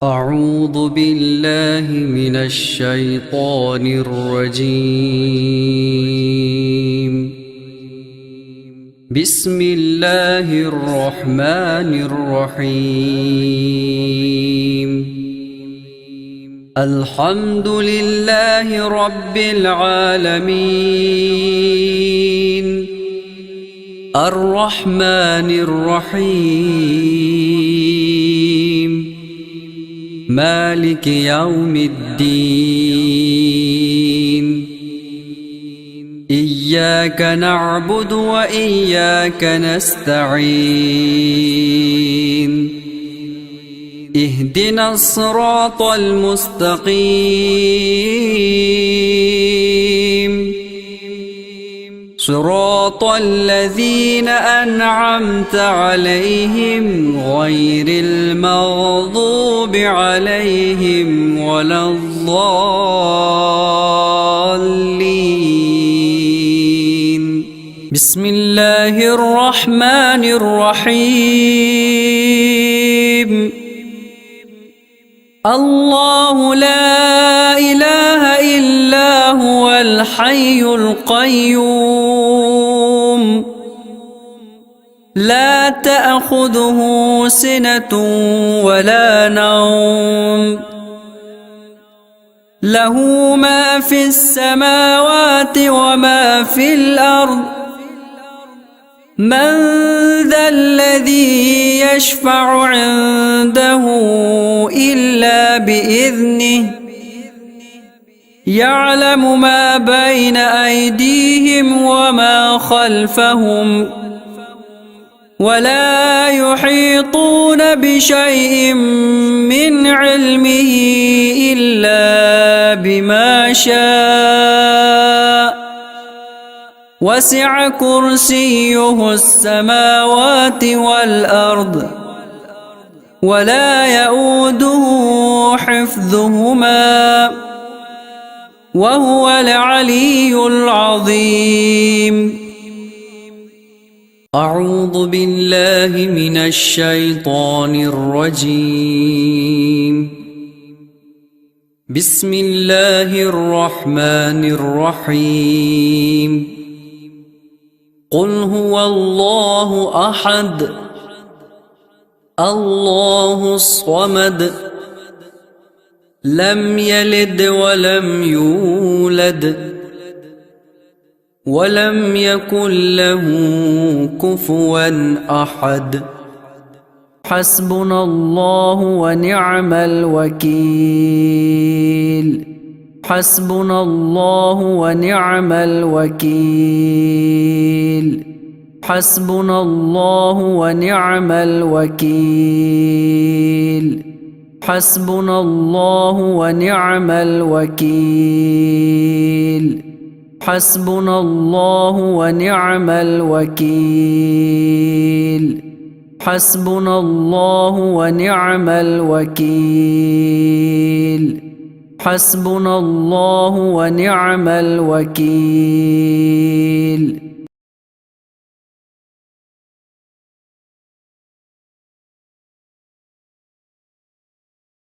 أعوذ بالله من الشيطان الرجيم. بسم الله الرحمن الرحيم. الحمد لله رب العالمين الرحمن الرحيم مالك يوم الدين. إياك نعبد وإياك نستعين. اهدنا الصراط المستقيم صراط الذين أنعمت عليهم غير المغضوب عليهم ولا الضالين. بسم الله الرحمن الرحيم. الله لا إله إلا هو الحي القيوم لا تأخذه سنة ولا نوم له ما في السماوات وما في الأرض. من ذا الذي يشفع عنده إلا بإذنه يعلم ما بين أيديهم وما خلفهم ولا يحيطون بشيء من علمه إلا بما شاء. وسع كرسيه السماوات والأرض ولا يؤوده حفظهما وهو العلي العظيم. أعوذ بالله من الشيطان الرجيم. بسم الله الرحمن الرحيم. قل هو الله أحد الله الصمد لم يلد ولم يولد ولم يكن له كفوا أحد. حسبنا الله ونعم الوكيل. حسبنا الله ونعم الوكيل. حسبنا الله ونعم الوكيل. حسبنا الله ونعم الوكيل. حسبنا الله ونعم الوكيل. حسبنا الله ونعم الوكيل. حسبنا الله ونعم الوكيل.